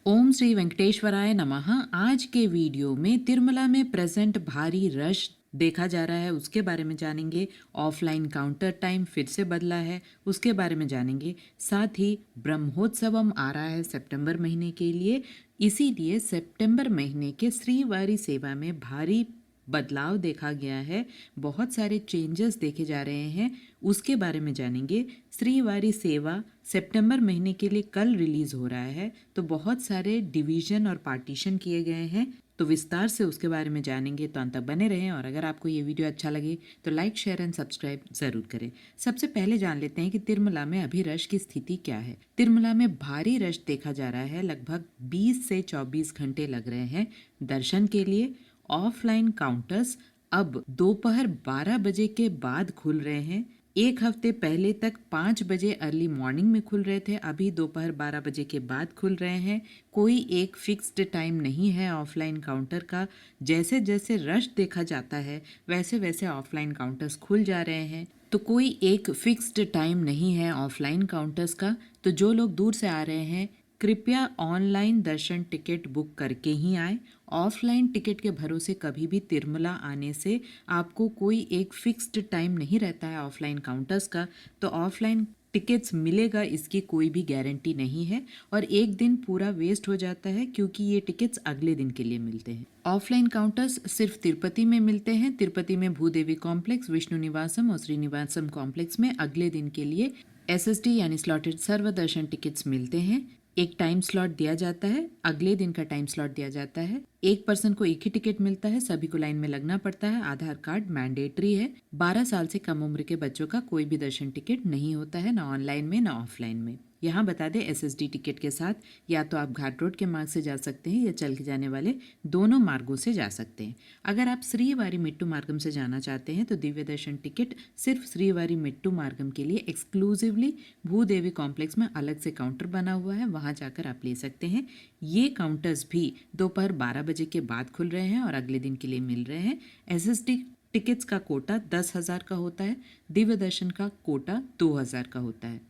ओम श्री वेंकटेश्वराय नमः। आज के वीडियो में तिरुमला में प्रेजेंट भारी रश देखा जा रहा है, उसके बारे में जानेंगे। ऑफलाइन काउंटर टाइम फिर से बदला है, उसके बारे में जानेंगे। साथ ही ब्रह्मोत्सवम आ रहा है सितंबर महीने के लिए, इसीलिए सितंबर महीने के श्रीवारी सेवा में भारी बदलाव देखा गया है। बहुत सारे चेंजेस देखे जा रहे हैं, उसके बारे में जानेंगे। श्रीवारी सेवा सितंबर महीने के लिए कल रिलीज हो रहा है, तो बहुत सारे डिवीजन और पार्टीशन किए गए हैं, तो विस्तार से उसके बारे में जानेंगे। तो अंत तक बने रहें और अगर आपको ये वीडियो अच्छा लगे तो लाइक शेयर एंड सब्सक्राइब जरूर करें। सबसे पहले जान लेते हैं कि तिरुमला में अभी रश की स्थिति क्या है। तिरुमला में भारी रश देखा जा रहा है, लगभग 20 से 24 घंटे लग रहे हैं दर्शन के लिए। ऑफलाइन काउंटर्स अब दोपहर 12 बजे के बाद खुल रहे हैं। एक हफ्ते पहले तक 5 बजे अर्ली मॉर्निंग में खुल रहे थे, अभी दोपहर 12 बजे के बाद खुल रहे हैं। कोई एक फिक्स्ड टाइम नहीं है ऑफलाइन काउंटर का। जैसे जैसे रश देखा जाता है वैसे वैसे ऑफलाइन काउंटर्स खुल जा रहे हैं, तो कोई एक फिक्स्ड टाइम नहीं है ऑफलाइन काउंटर्स का। तो जो लोग दूर से आ रहे हैं कृपया ऑनलाइन दर्शन टिकट बुक करके ही आए। ऑफलाइन टिकट के भरोसे कभी भी तिरुमला आने से आपको कोई एक फिक्स्ड टाइम नहीं रहता है ऑफलाइन काउंटर्स का, तो ऑफलाइन टिकट्स मिलेगा इसकी कोई भी गारंटी नहीं है और एक दिन पूरा वेस्ट हो जाता है क्योंकि ये टिकट्स अगले दिन के लिए मिलते हैं। ऑफलाइन काउंटर्स सिर्फ तिरुपति में मिलते हैं। तिरुपति में भूदेवी कॉम्प्लेक्स, विष्णु निवासम और श्रीनिवासम कॉम्प्लेक्स में अगले दिन के लिए SSD यानी स्लॉटेड सर्वदर्शन टिकट्स मिलते हैं। एक टाइम स्लॉट दिया जाता है, अगले दिन का टाइम स्लॉट दिया जाता है। एक पर्सन को एक ही टिकट मिलता है, सभी को लाइन में लगना पड़ता है। आधार कार्ड मैंडेटरी है। 12 साल से कम उम्र के बच्चों का कोई भी दर्शन टिकट नहीं होता है, ना ऑनलाइन में ना ऑफलाइन में। यहाँ बता दें SSD टिकट के साथ या तो आप घाट रोड के मार्ग से जा सकते हैं या चल के जाने वाले दोनों मार्गों से जा सकते हैं। अगर आप श्रीवारी मिट्टू मार्गम से जाना चाहते हैं तो दिव्य दर्शन टिकट सिर्फ श्रीवारी मिट्टू मार्गम के लिए एक्सक्लूसिवली भूदेवी कॉम्प्लेक्स में अलग से काउंटर बना हुआ है, वहाँ जाकर आप ले सकते हैं। ये काउंटर्स भी दोपहर 12 बजे के बाद खुल रहे हैं और अगले दिन के लिए मिल रहे हैं। SSD टिकट्स का कोटा 10,000 का होता है, दिव्य दर्शन का कोटा 2,000 का होता है।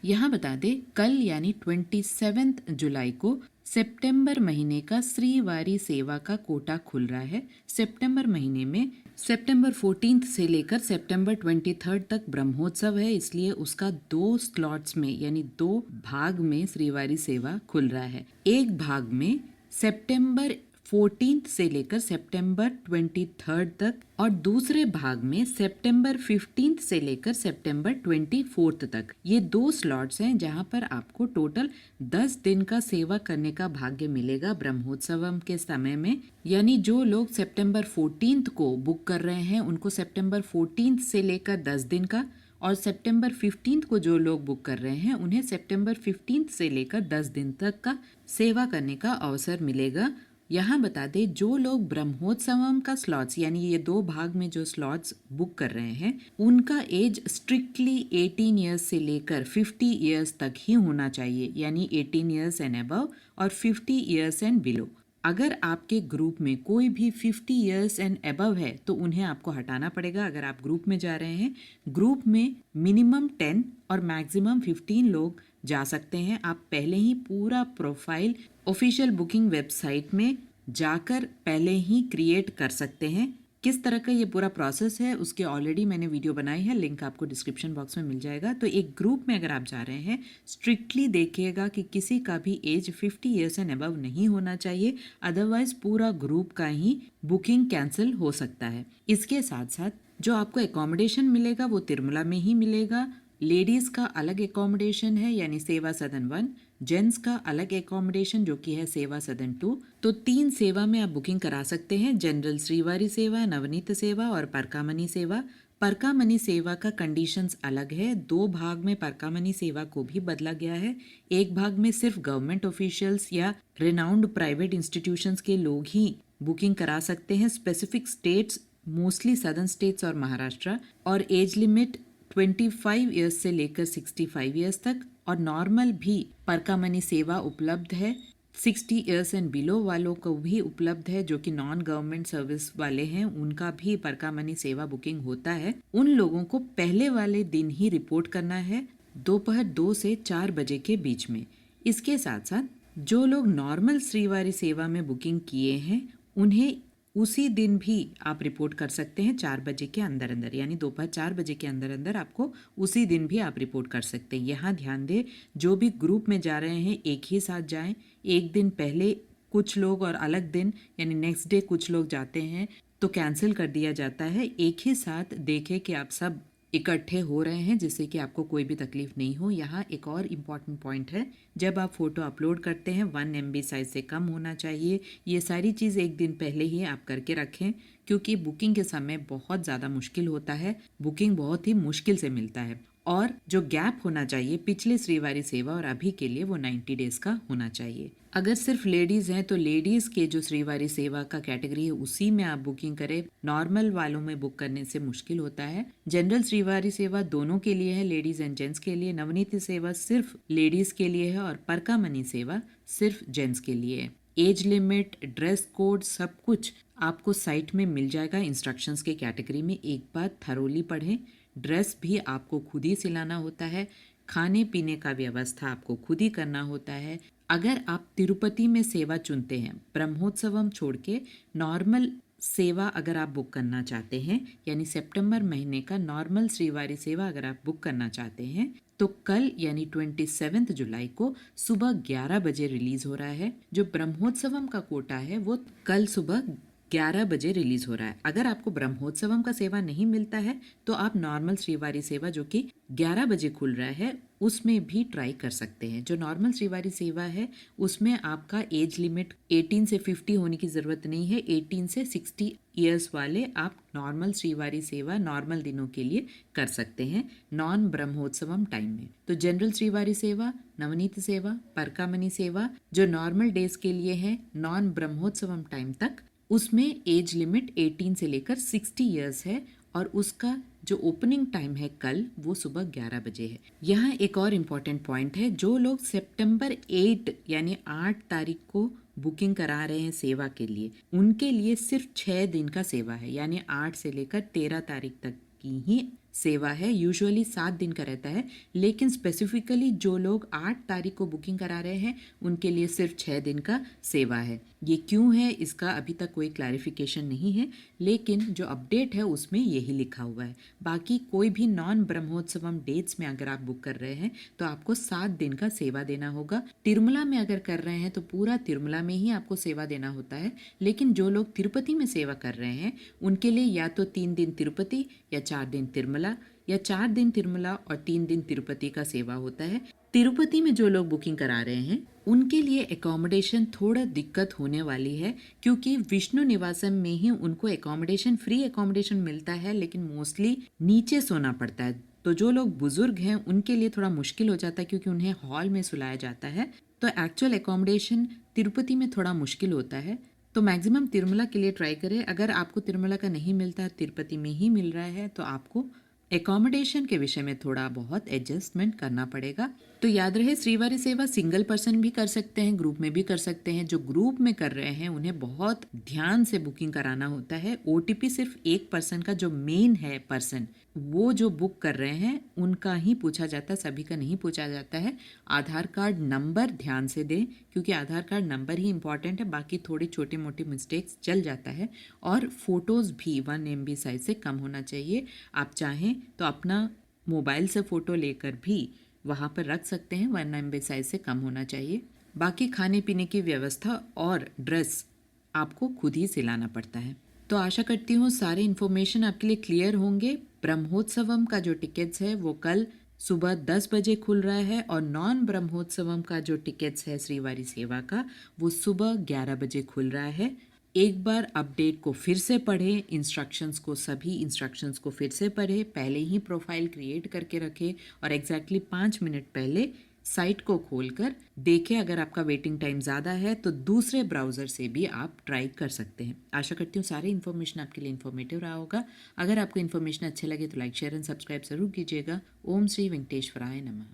यहाँ बता दें कल यानी 27 जुलाई को सितंबर महीने का श्रीवारी सेवा का कोटा खुल रहा है। सितंबर महीने में सितंबर 14 से लेकर सितंबर 23 तक ब्रह्मोत्सव है, इसलिए उसका 2 स्लॉट्स में यानी 2 भाग में श्रीवारी सेवा खुल रहा है। एक भाग में सितंबर 14 से लेकर सितंबर 23 तक और दूसरे भाग में सितंबर 15 से लेकर सितंबर 24 तक। ये 2 स्लॉट्स हैं जहां पर आपको टोटल 10 दिन का सेवा करने का भाग्य मिलेगा ब्रह्मोत्सवम के समय में। यानी जो लोग सितंबर 14 को बुक कर रहे हैं उनको सितंबर 14 से लेकर 10 दिन का, और सितंबर 15 को जो लोग बुक कर रहे हैं उन्हें सितंबर 15 से लेकर 10 दिन तक का सेवा करने का अवसर मिलेगा। यहाँ बता दें जो लोग ब्रह्मोत्सवम का स्लॉट्स यानी ये 2 भाग में जो स्लॉट्स बुक कर रहे हैं उनका एज स्ट्रिक्टली 18 ईयर्स से लेकर 50 ईयर्स तक ही होना चाहिए, यानी 18 ईयर्स एंड अबव और 50 ईयर्स एंड बिलो। अगर आपके ग्रुप में कोई भी 50 ईयर्स एंड अबव है तो उन्हें आपको हटाना पड़ेगा। अगर आप ग्रुप में जा रहे हैं, ग्रुप में मिनिमम 10 और मैक्सिमम 15 लोग जा सकते हैं। आप पहले ही पूरा प्रोफाइल ऑफिशियल बुकिंग वेबसाइट में जाकर पहले ही क्रिएट कर सकते हैं। किस तरह का ये पूरा प्रोसेस है उसके ऑलरेडी मैंने वीडियो बनाई है, लिंक आपको डिस्क्रिप्शन बॉक्स में मिल जाएगा। तो एक ग्रुप में अगर आप जा रहे हैं स्ट्रिक्टली देखिएगा कि किसी का भी एज 50 ईयर्स एंड अबव नहीं होना चाहिए, अदरवाइज पूरा ग्रुप का ही बुकिंग कैंसिल हो सकता है। इसके साथ साथ जो आपको एकोमोडेशन मिलेगा वो तिरुमला में ही मिलेगा। लेडीज का अलग एकोमोडेशन है यानी सेवा सदन 1, जेंट्स का अलग एकोमोडेशन जो कि है सेवा सदन 2। तो 3 सेवा में आप बुकिंग करा सकते हैं, जनरल श्रीवारी सेवा, नवनीत सेवा और परकामनी सेवा। परकामनी सेवा का कंडीशंस अलग है, 2 भाग में परकामनी सेवा को भी बदला गया है। एक भाग में सिर्फ गवर्नमेंट ऑफिशियल्स या रिनाउंड प्राइवेट इंस्टीट्यूशंस के लोग ही बुकिंग करा सकते हैं। Specific states mostly southern states और महाराष्ट्र, और एज लिमिट 25 ईयर्स से लेकर 65 ईयर्स तक, और नॉर्मल भी परकामनी सेवा उपलब्ध है। 60 ईयर्स एंड बिलो वालों को भी उपलब्ध है, जो कि नॉन गवर्नमेंट सर्विस वाले हैं, उनका भी परकामनी सेवा बुकिंग होता है। उन लोगों को पहले वाले दिन ही रिपोर्ट करना है दोपहर 2 से 4 बजे के बीच में। इसके साथ साथ जो लोग नॉर्मल श्रीवारी सेवा में बुकिंग किए हैं उन्हें उसी दिन भी आप रिपोर्ट कर सकते हैं 4 बजे के अंदर अंदर, यानी दोपहर 4 बजे के अंदर अंदर आपको उसी दिन भी आप रिपोर्ट कर सकते हैं। यहाँ ध्यान दें, जो भी ग्रुप में जा रहे हैं एक ही साथ जाएं। एक दिन पहले कुछ लोग और अलग दिन यानी नेक्स्ट डे कुछ लोग जाते हैं तो कैंसिल कर दिया जाता है। एक ही साथ देखें कि आप सब इकट्ठे हो रहे हैं जिससे कि आपको कोई भी तकलीफ नहीं हो। यहाँ एक और इम्पॉर्टेंट पॉइंट है, जब आप फोटो अपलोड करते हैं 1 MB साइज से कम होना चाहिए। ये सारी चीज़ एक दिन पहले ही आप करके रखें, क्योंकि बुकिंग के समय बहुत ज़्यादा मुश्किल होता है, बुकिंग बहुत ही मुश्किल से मिलता है। और जो गैप होना चाहिए पिछले श्रीवारी सेवा और अभी के लिए वो 90 डेज का होना चाहिए। अगर सिर्फ लेडीज़ हैं तो लेडीज़ के जो श्रीवारी सेवा का कैटेगरी है उसी में आप बुकिंग करें। नॉर्मल वालों में बुक करने से मुश्किल होता है। जनरल श्रीवारी सेवा दोनों के लिए है, लेडीज़ एंड जेंट्स के लिए। नवनीत सेवा सिर्फ लेडीज़ के लिए है और परकामणि सेवा सिर्फ जेंट्स के लिए है। एज लिमिट, ड्रेस कोड सब कुछ आपको साइट में मिल जाएगा इंस्ट्रक्शंस के कैटेगरी में। एक बार थरोली पढ़ें। ड्रेस भी आपको खुद ही सिलाना होता है, खाने पीने का व्यवस्था आपको खुद ही करना होता है। अगर आप तिरुपति में सेवा चुनते हैं, ब्रह्मोत्सवम छोड़ के नॉर्मल सेवा अगर आप बुक करना चाहते हैं, यानी सितंबर महीने का नॉर्मल श्रीवारी सेवा अगर आप बुक करना चाहते हैं तो कल यानी 27 जुलाई को सुबह 11 बजे रिलीज हो रहा है। जो ब्रह्मोत्सवम का कोटा है वो कल सुबह 11 बजे रिलीज हो रहा है। अगर आपको ब्रह्मोत्सवम का सेवा नहीं मिलता है तो आप नॉर्मल श्रीवारी सेवा जो कि 11 बजे खुल रहा है उसमें भी ट्राई कर सकते हैं। जो नॉर्मल श्रीवारी सेवा है उसमें आपका एज लिमिट 18 से 50 होने की ज़रूरत नहीं है। 18 से 60 ईयर्स वाले आप नॉर्मल श्रीवारी सेवा नॉर्मल दिनों के लिए कर सकते हैं नॉन ब्रह्मोत्सवम टाइम में। तो जनरल श्रीवारी सेवा, नवनीत सेवा, परकामणि सेवा जो नॉर्मल डेज के लिए है नॉन ब्रह्मोत्सवम टाइम तक, उसमें एज लिमिट 18 से लेकर 60 ईयर्स है और उसका जो ओपनिंग टाइम है कल वो सुबह 11 बजे है। यहाँ एक और इम्पॉर्टेंट पॉइंट है, जो लोग सितंबर 8 यानी 8 तारीख को बुकिंग करा रहे हैं सेवा के लिए, उनके लिए सिर्फ 6 दिन का सेवा है, यानी 8 से लेकर 13 तारीख तक की ही सेवा है। यूजुअली 7 दिन का रहता है, लेकिन स्पेसिफिकली जो लोग 8 तारीख को बुकिंग करा रहे हैं उनके लिए सिर्फ 6 दिन का सेवा है। ये क्यों है इसका अभी तक कोई क्लैरिफिकेशन नहीं है, लेकिन जो अपडेट है उसमें यही लिखा हुआ है। बाकी कोई भी नॉन ब्रह्मोत्सवम डेट्स में अगर आप बुक कर रहे हैं तो आपको 7 दिन का सेवा देना होगा। तिरुमला में अगर कर रहे हैं तो पूरा तिरुमला में ही आपको सेवा देना होता है, लेकिन जो लोग तिरुपति में सेवा कर रहे हैं उनके लिए या तो 3 दिन तिरुपति या 4 दिन तिरुमला या 4 दिन तिरुमला और 3 दिन तिरुपति का सेवा होता है। तिरुपति में जो लोग बुकिंग करा रहे हैं उनके लिए एकोमोडेशन थोड़ा दिक्कत होने वाली है, क्योंकि विष्णु निवासम में ही उनको एकोमोडेशन फ्री एकोमोडेशन मिलता है, लेकिन मोस्टली नीचे सोना पड़ता है। तो जो लोग बुजुर्ग हैं उनके लिए थोड़ा मुश्किल हो जाता है, क्योंकि उन्हें हॉल में सुलाया जाता है। तो एक्चुअल एकोमोडेशन तिरुपति में थोड़ा मुश्किल होता है। तो मैक्सिमम तिरुमला के लिए ट्राई करें। अगर आपको तिरुमला का नहीं मिलता है, तिरुपति में ही मिल रहा है, तो आपको एकोमोडेशन के विषय में थोड़ा बहुत एडजस्टमेंट करना पड़ेगा। तो याद रहे, श्रीवारी सेवा सिंगल पर्सन भी कर सकते हैं, ग्रुप में भी कर सकते हैं। जो ग्रुप में कर रहे हैं उन्हें बहुत ध्यान से बुकिंग कराना होता है। OTP सिर्फ एक पर्सन का, जो मेन है पर्सन, वो जो बुक कर रहे हैं उनका ही पूछा जाता है, सभी का नहीं पूछा जाता है। आधार कार्ड नंबर ध्यान से दें, क्योंकि आधार कार्ड नंबर ही इंपॉर्टेंट है, बाकी थोड़ी छोटी मोटी मिस्टेक्स चल जाता है। और फोटोज़ भी 1 MB साइज से कम होना चाहिए। आप चाहें तो अपना मोबाइल से फ़ोटो लेकर भी वहाँ पर रख सकते हैं, 1 MB साइज से कम होना चाहिए। बाकी खाने पीने की व्यवस्था और ड्रेस आपको खुद ही सिलाना पड़ता है। तो आशा करती हूँ सारे इन्फॉर्मेशन आपके लिए क्लियर होंगे। ब्रह्मोत्सवम का जो टिकट्स है वो कल सुबह 10 बजे खुल रहा है और नॉन ब्रह्मोत्सवम का जो टिकट्स है श्रीवारी सेवा का वो सुबह 11 बजे खुल रहा है। एक बार अपडेट को फिर से पढ़ें, इंस्ट्रक्शंस को, सभी इंस्ट्रक्शंस को फिर से पढ़ें, पहले ही प्रोफाइल क्रिएट करके रखें और एग्जैक्टली 5 मिनट पहले साइट को खोलकर देखें। अगर आपका वेटिंग टाइम ज़्यादा है तो दूसरे ब्राउज़र से भी आप ट्राई कर सकते हैं। आशा करती हूँ सारी इन्फॉर्मेशन आपके लिए इन्फॉर्मेटिव रहा होगा। अगर आपको इन्फॉर्मेशन अच्छे लगे तो लाइक, शेयर एंड सब्सक्राइब ज़रूर कीजिएगा। ओम श्री वेंकटेश्वराय नमः।